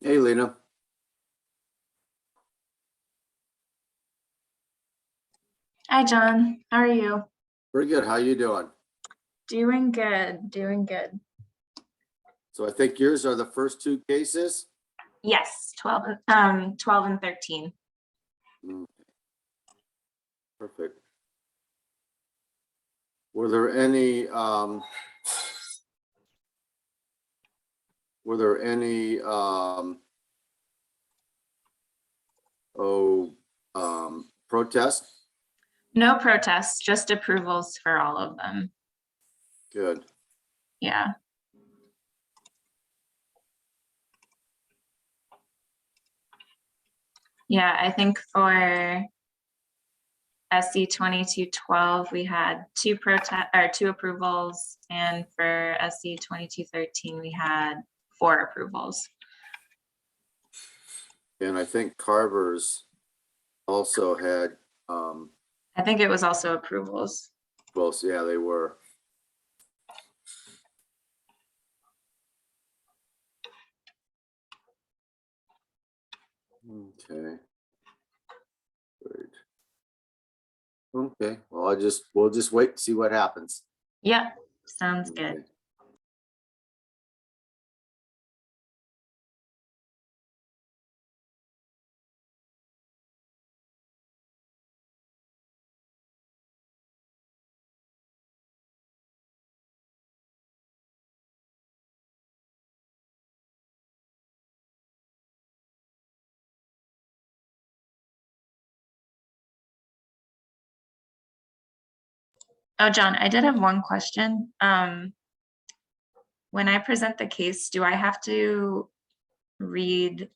Hey, Lena. Hi, John. How are you? Pretty good. How you doing? Doing good, doing good. So I think yours are the first two cases. Yes, 12 and 13. Mm, perfect. Were there any were there any protests? No protests, just approvals for all of them. Good. Yeah. Yeah, I think for SC 2212, we had two approvals, and for SC 2213, we had 4 approvals. And I think Carver's also had I think it was also approvals. well, yeah, they were. Okay. Great. Okay. Well, we'll just wait and see what happens. Yeah, sounds good. Okay. Oh, John, I did have one question. When I present the case, do I have to read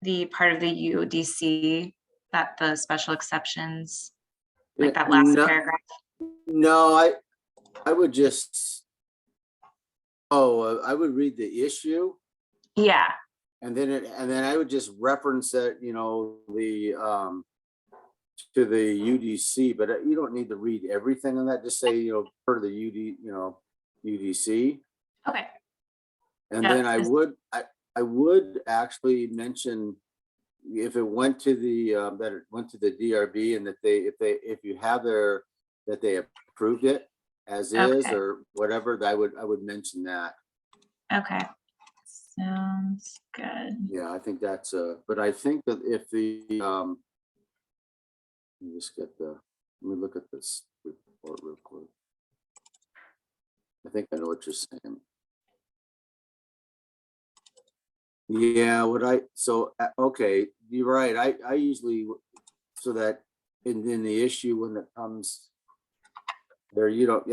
the part of the UDC that the special exceptions, like that last No, paragraph? no, I would just I would read the issue. Yeah. And then I would just reference that, to the UDC, but you don't need to read everything on that. Just say, per the UDC. Okay. And Yep. then I would actually mention if it went to that it went to the DRB and that if you have that they approved it as is Okay. or whatever, I would mention that. Okay. Sounds good. Yeah, I think that's but I think that if let me just let me look at this report real quick. I think I know what you're saying. Yeah, okay, you're right. I usually, so that in the issue when it comes there, you don't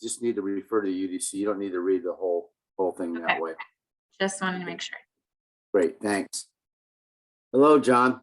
just need to refer to UDC. You don't need to read the whole thing that Okay. way. Just wanted to make sure. Great, thanks. Hello, John.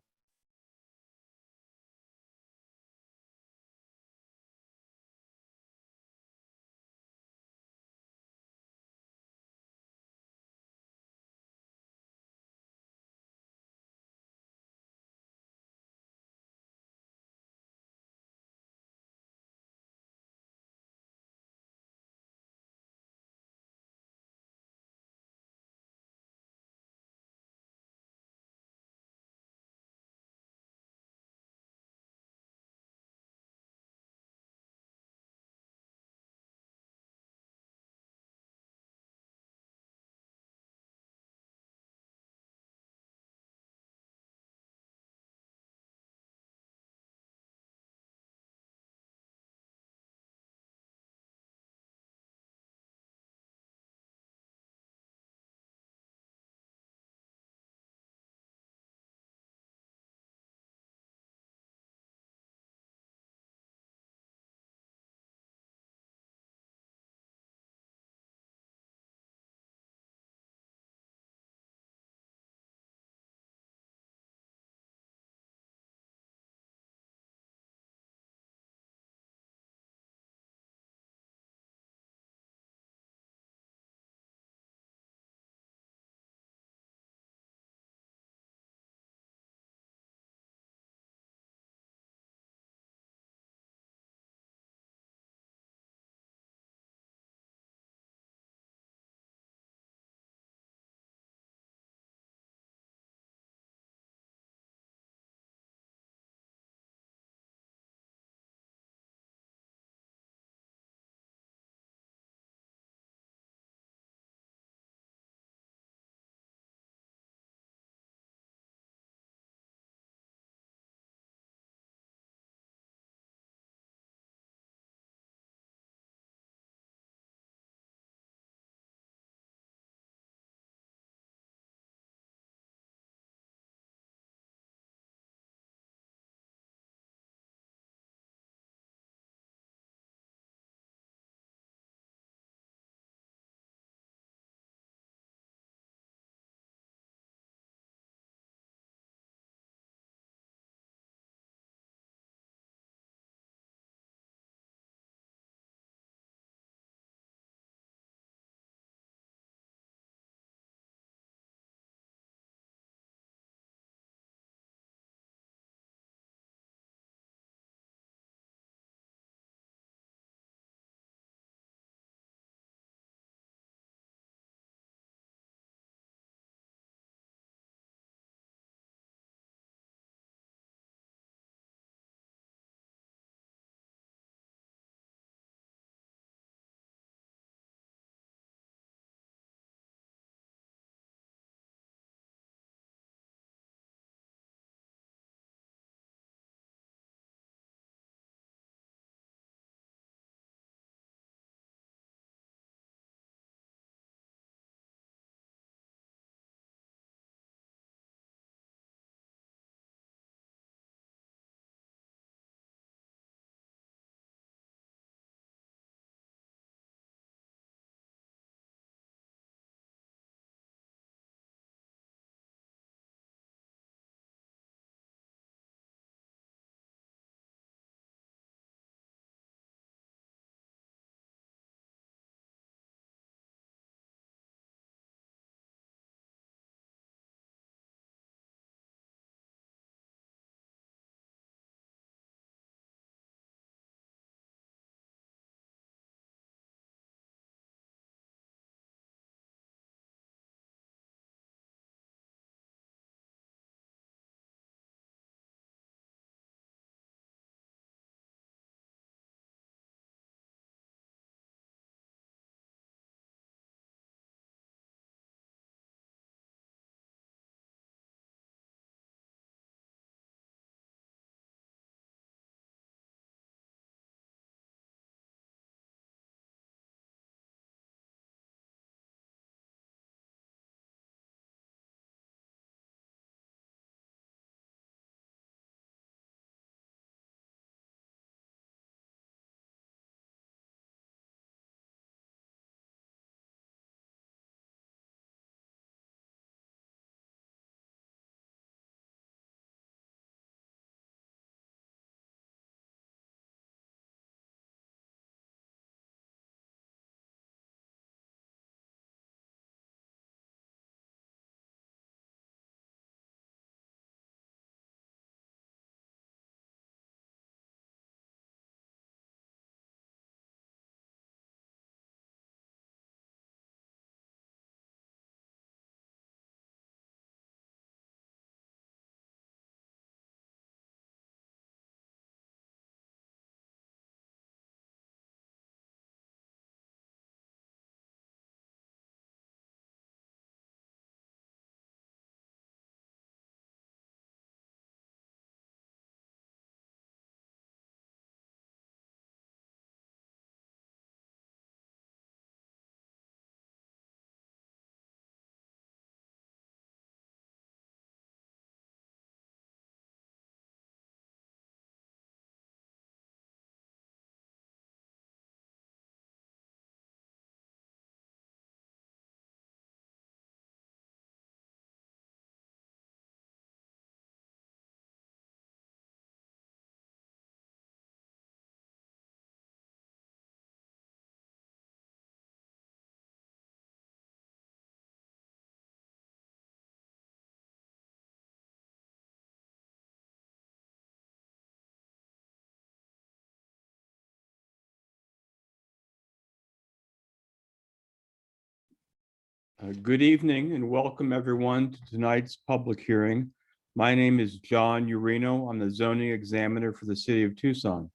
Good evening and welcome everyone to tonight's public hearing. My name is John Urino. I'm the zoning examiner for the city of Tucson.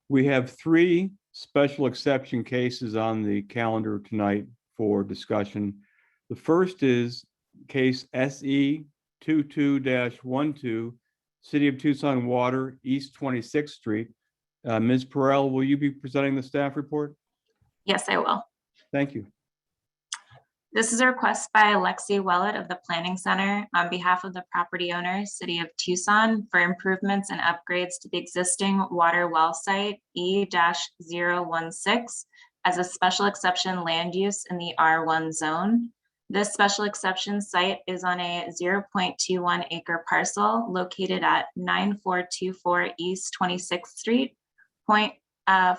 We have 3 special exception cases on the calendar tonight for discussion. The first is case SE 22-12, City of Tucson Water, East 26th Street. Ms. Perrell, will you be presenting the staff report? Yes, I will. Thank you. This is a request by Lexi Willett of the Planning Center on behalf of the property owner, City of Tucson, for improvements and upgrades to the existing water well site E-016 as a special exception land use in the R1 zone. This special exception site is on a 0.21 acre parcel located at 9424 East 26th Street,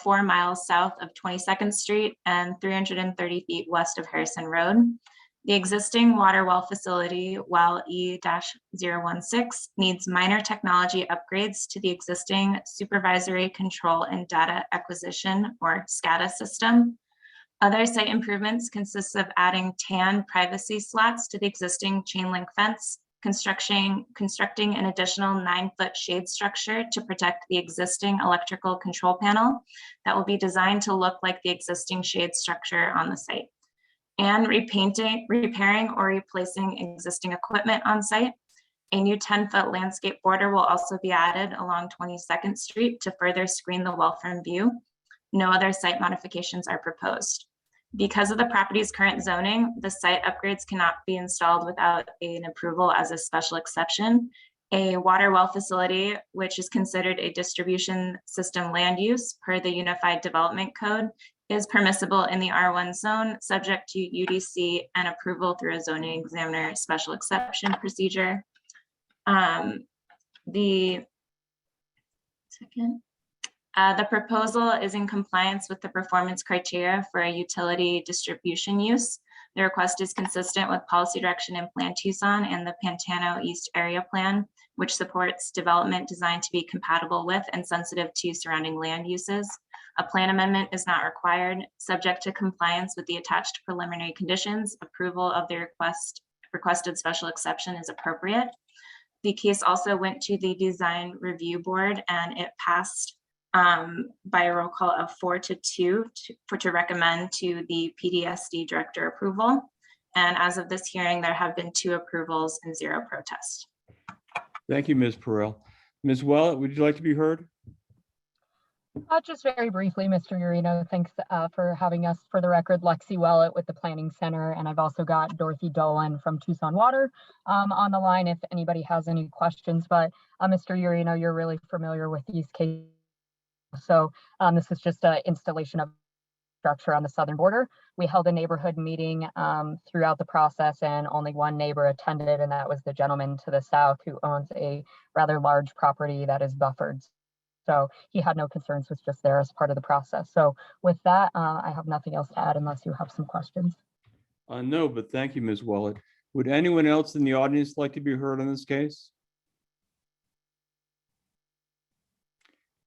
4 miles south of 22nd Street and 330 feet west of Harrison Road. The existing water well facility, well E-016, needs minor technology upgrades to the existing supervisory control and data acquisition or SCADA system. Other site improvements consist of adding tan privacy slats to the existing chain link fence, constructing an additional 9-foot shade structure to protect the existing electrical control panel that will be designed to look like the existing shade structure on the site, and repairing or replacing existing equipment on site. A new 10-foot landscape border will also be added along 22nd Street to further screen the well from view. No other site modifications are proposed. Because of the property's current zoning, the site upgrades cannot be installed without an approval as a special exception. A water well facility, which is considered a distribution system land use per the Unified Development Code, is permissible in the R1 zone, subject to UDC and approval through a zoning examiner special exception procedure. The proposal is in compliance with the performance criteria for a utility distribution use. The request is consistent with policy direction in Plan Tucson and the Pantano East Area Plan, which supports development designed to be compatible with and sensitive to surrounding land uses. A plan amendment is not required. Subject to compliance with the attached preliminary conditions, approval of the requested special exception is appropriate. The case also went to the design review board and it passed by a roll call of 4-2 to recommend to the PDSD director approval. And as of this hearing, there have been 2 approvals and 0 protests. Thank you, Ms. Perrell. Ms. Willett, would you like to be heard? Just very briefly, Mr. Urino, thanks for having us. For the record, Lexi Willett with the Planning Center, and I've also got Dorothy Dolan from Tucson Water on the line if anybody has any questions. But Mr. Urino, you're really familiar with these cases. So this is just an installation of structure on the southern border. We held a neighborhood meeting throughout the process and only one neighbor attended, and that was the gentleman to the south who owns a rather large property that is buffered. So he had no concerns, was just there as part of the process. So with that, I have nothing else to add unless you have some questions. No, but thank you, Ms. Willett. Would anyone else in the audience like to be heard on this case?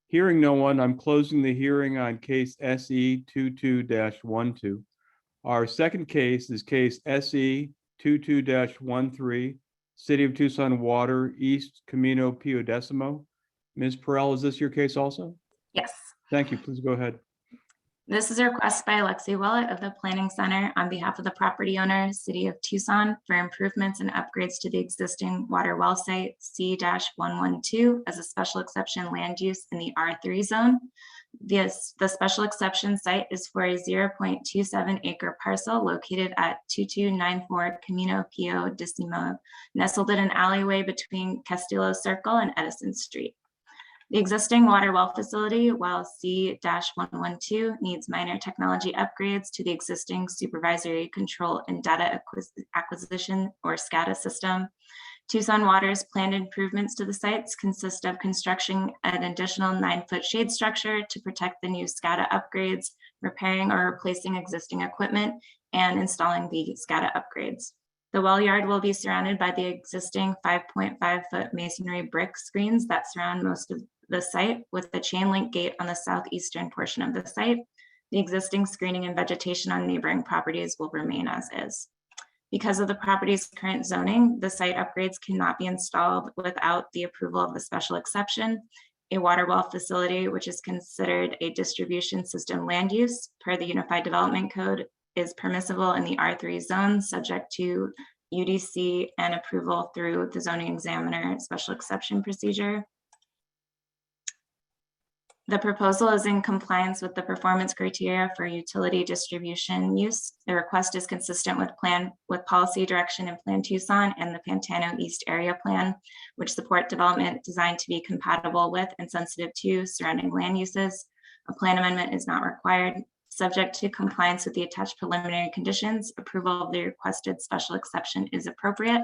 Hearing no one, I'm closing the hearing on case SE 22-12. Our second case is case SE 22-13, City of Tucson Water, East Camino Pio Decimo. Ms. Perrell, is this your case also? Yes. Thank you. Please go ahead. This is a request by Lexi Willett of the Planning Center on behalf of the property owner, City of Tucson, for improvements and upgrades to the existing water well site C-112 as a special exception land use in the R3 zone. The special exception site is for a 0.27 acre parcel located at 2294 Camino Pio Decimo, nestled in an alleyway between Castillo Circle and Edison Street. The existing water well facility, well C-112, needs minor technology upgrades to the existing supervisory control and data acquisition or SCADA system. Tucson Water's planned improvements to the sites consist of constructing an additional 9-foot shade structure to protect the new SCADA upgrades, repairing or replacing existing equipment, and installing the SCADA upgrades. The well yard will be surrounded by the existing 5.5-foot masonry brick screens that surround most of the site, with the chain link gate on the southeastern portion of the site. The existing screening and vegetation on neighboring properties will remain as is. Because of the property's current zoning, the site upgrades cannot be installed without the approval of the special exception. A water well facility, which is considered a distribution system land use per the Unified Development Code, is permissible in the R3 zone, subject to UDC and approval through the zoning examiner special exception procedure. The proposal is in compliance with the performance criteria for utility distribution use. The request is consistent with policy direction in Plan Tucson and the Pantano East Area Plan, which support development designed to be compatible with and sensitive to surrounding land uses. A plan amendment is not required. Subject to compliance with the attached preliminary conditions, approval of the requested special exception is appropriate.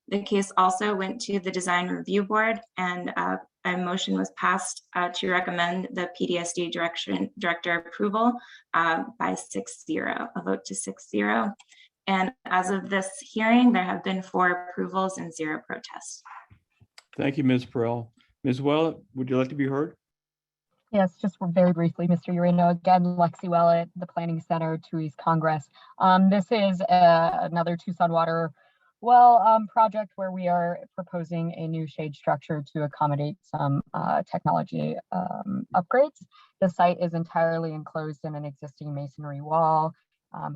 The case also went to the design review board, and a motion was passed to recommend the PDSD director approval by 6-0, a vote to 6-0. And as of this hearing, there have been 4 approvals and 0 protests. Thank you, Ms. Perrell. Ms. Willett, would you like to be heard? Yes, just very briefly, Mr. Urino. Again, Lexi Willett, the Planning Center, 2 East Congress. This is another Tucson Water well project where we are proposing a new shade structure to accommodate some technology upgrades. The site is entirely enclosed in an existing masonry wall,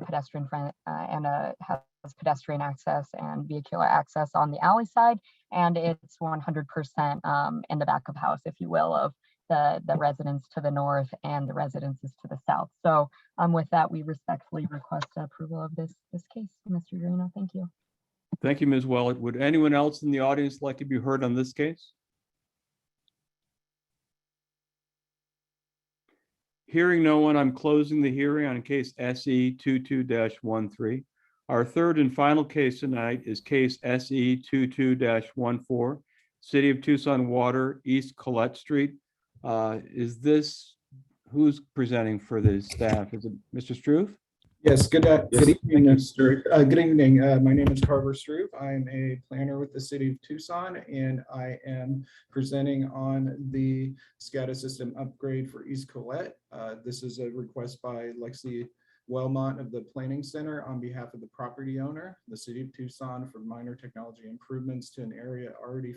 pedestrian friendly, and has pedestrian access and vehicular access on the alley side, and it's 100% in the back of house, if you will, of the residents to the north and the residences to the south. So with that, we respectfully request approval of this case. Mr. Urino, thank you. Thank you, Ms. Willett. Would anyone else in the audience like to be heard on this case? Hearing no one, I'm closing the hearing on case SE 22-13. Our third and final case tonight is case SE 22-14, City of Tucson Water, East Collette Street. Who's presenting for the staff? Is it Mr. Struve? Yes, good evening, thank you. Mr. Good evening. My name is Carver Struve. I'm a planner with the City of Tucson, and I am presenting on the SCADA system upgrade for East Collette. This is a request by Lexi Wellmont of the Planning Center on behalf of the property owner, the City of Tucson, for minor technology improvements to an area already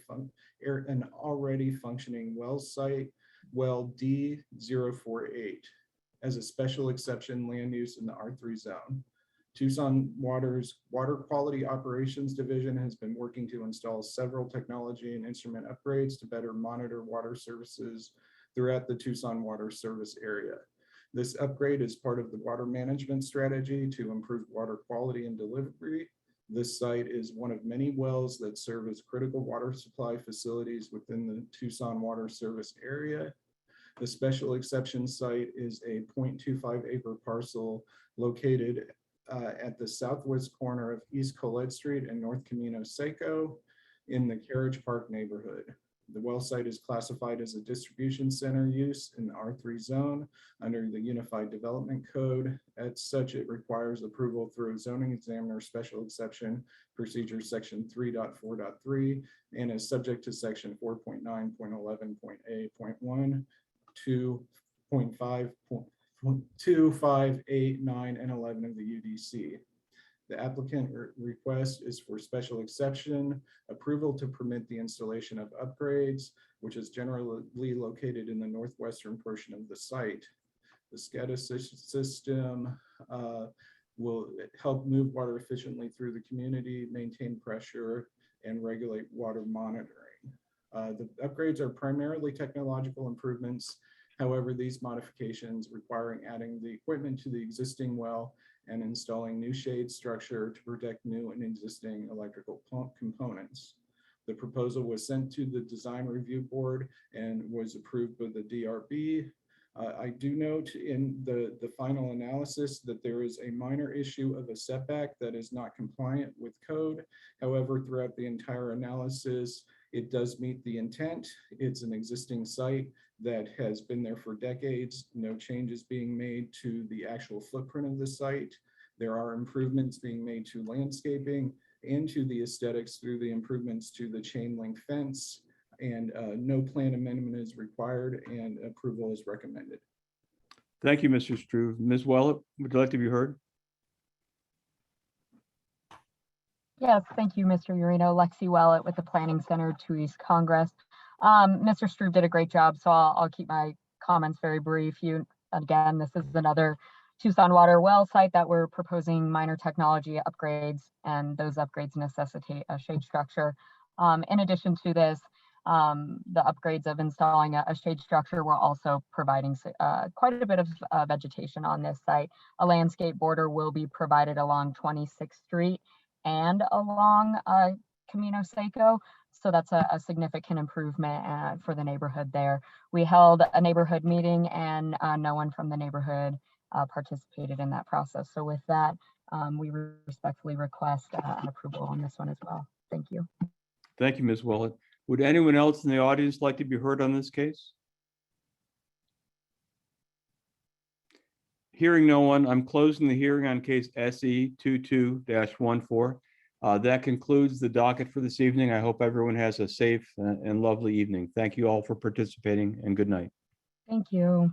functioning well site, well D048. as a special exception land use in the R3 zone. Tucson Water's Water Quality Operations Division has been working to install several technology and instrument upgrades to better monitor water services throughout the Tucson water service area. This upgrade is part of the water management strategy to improve water quality and delivery. This site is one of many wells that serve as critical water supply facilities within the Tucson water service area. The special exception site is a 0.25 acre parcel located at the southwest corner of East Collette Street and North Camino Seco in the Carriage Park neighborhood. The well site is classified as a distribution center use in the R3 zone under the Unified Development Code. As such, it requires approval through a zoning examiner special exception procedure section 3.4.3 and is subject to section 4.9.11.a.1. 2.5, 2, 5, 8, 9, and 11 of the UDC. The applicant request is for special exception approval to permit the installation of upgrades, which is generally located in the northwestern portion of the site. The SCADA system will help move water efficiently through the community, maintain pressure, and regulate water monitoring. The upgrades are primarily technological improvements. However, these modifications requiring adding the equipment to the existing well and installing new shade structure to protect new and existing electrical components. The proposal was sent to the design review board and was approved by the DRB. I do note in the final analysis that there is a minor issue of a setback that is not compliant with code. However, throughout the entire analysis, it does meet the intent. It's an existing site that has been there for decades. No changes being made to the actual footprint of the site. There are improvements being made to landscaping and to the aesthetics through the improvements to the chain link fence, and no plan amendment is required and approval is recommended. Thank you, Mr. Struve. Ms. Willett, would you like to be heard? Yes, thank you, Mr. Urino. Lexi Willett with the Planning Center to East Congress. Mr. Struve did a great job, so I'll keep my comments very brief. Again, this is another Tucson water well site that we're proposing minor technology upgrades, and those upgrades necessitate a shade structure. In addition to this, the upgrades of installing a shade structure, we're also providing quite a bit of vegetation on this site. A landscape border will be provided along 26th Street and along Camino Seco. So that's a significant improvement for the neighborhood there. We held a neighborhood meeting and no one from the neighborhood participated in that process. So with that, we respectfully request an approval on this one as well. Thank you. Thank you, Ms. Willett. Would anyone else in the audience like to be heard on this case? Hearing no one, I'm closing the hearing on case SE 22-14. That concludes the docket for this evening. I hope everyone has a safe and lovely evening. Thank you all for participating, and good night. Thank you.